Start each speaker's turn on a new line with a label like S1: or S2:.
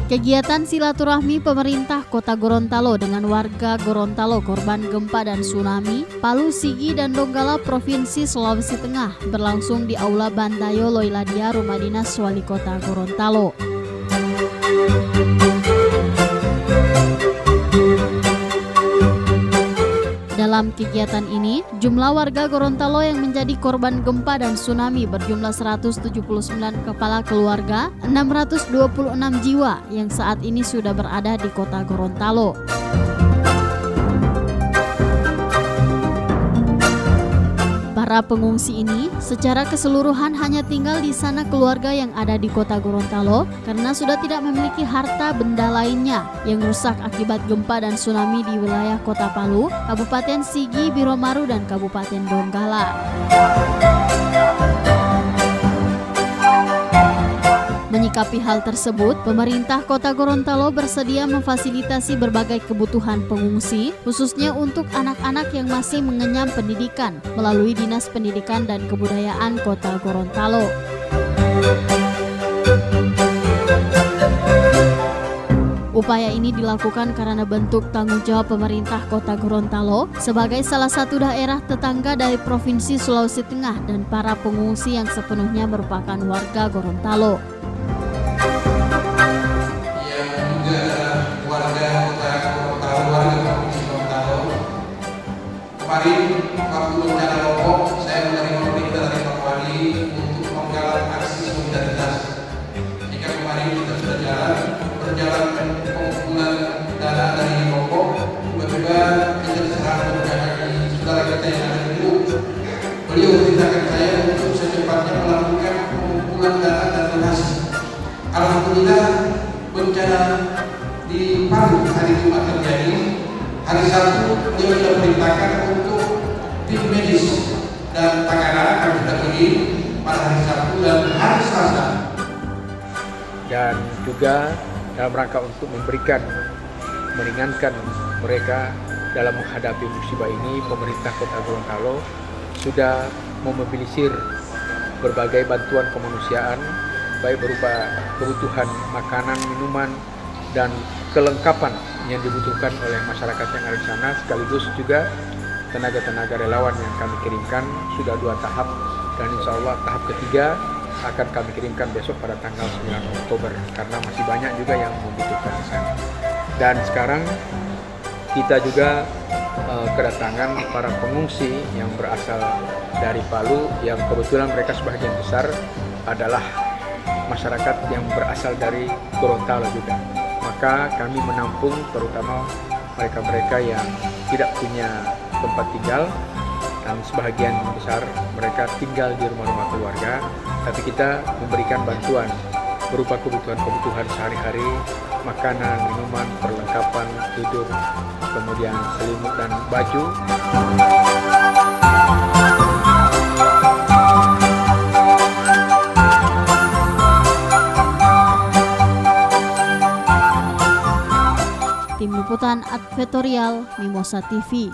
S1: Kegiatan silaturahmi pemerintah Kota Gorontalo dengan warga Gorontalo korban gempa dan tsunami, Palu, Sigi, dan Donggala, Provinsi Sulawesi Tengah berlangsung di Aula Bantayo Loiladia, Rumah Dinas Wali Kota Gorontalo. Dalam kegiatan ini, jumlah warga Gorontalo yang menjadi korban gempa dan tsunami berjumlah 179 kepala keluarga, 626 jiwa yang saat ini sudah berada di Kota Gorontalo. Para pengungsi ini secara keseluruhan hanya tinggal di sana keluarga yang ada di Kota Gorontalo karena sudah tidak memiliki harta benda lainnya yang rusak akibat gempa dan tsunami di wilayah Kota Palu, Kabupaten Sigi, Biromaru, dan Kabupaten Donggala. Menyikapi hal tersebut, pemerintah Kota Gorontalo bersedia memfasilitasi berbagai kebutuhan pengungsi, khususnya untuk anak-anak yang masih mengenyam pendidikan, melalui Dinas Pendidikan dan Kebudayaan Kota Gorontalo. Upaya ini dilakukan karena bentuk tanggung jawab pemerintah Kota Gorontalo sebagai salah satu daerah tetangga dari Provinsi Sulawesi Tengah dan para pengungsi yang sepenuhnya merupakan warga Gorontalo.
S2: Kemarin waktu bencana Lombok, saya menerima perintah dari Pak Wali untuk menggalang aksi solidaritas. Jika kemarin kita sudah berjalan pengumpulan dana dari Lombok, tiba-tiba kita diserang dari saudara kita yang ada di Luwu. Beliau memerintahkan saya untuk secepatnya melakukan pengumpulan dana dan donasi. Alhamdulillah bencana di Palu hari Jumat terjadi. Hari Sabtu dia sudah perintahkan untuk tim medis dan Tagana akan kita pergi pada hari Sabtu dan hari Selasa.
S3: Dan juga dalam rangka untuk meringankan mereka dalam menghadapi musibah ini, pemerintah Kota Gorontalo sudah memobilisir berbagai bantuan kemanusiaan, baik berupa kebutuhan makanan, minuman, dan kelengkapan yang dibutuhkan oleh masyarakat yang ada di sana, sekaligus juga tenaga-tenaga relawan yang kami kirimkan sudah 2 tahap, dan insya Allah tahap ketiga akan kami kirimkan besok pada tanggal 9 Oktober karena masih banyak juga yang membutuhkan di sana. Dan sekarang kita juga kedatangan para pengungsi yang berasal dari Palu, yang kebetulan mereka sebagian besar adalah masyarakat yang berasal dari Gorontalo juga. Maka kami menampung terutama mereka-mereka yang tidak punya tempat tinggal, dan sebagian besar mereka tinggal di rumah-rumah keluarga, tapi kita memberikan bantuan berupa kebutuhan-kebutuhan sehari-hari, makanan, minuman, perlengkapan tidur, kemudian selimut dan baju.
S1: Tim Liputan Advertorial Mimosa TV.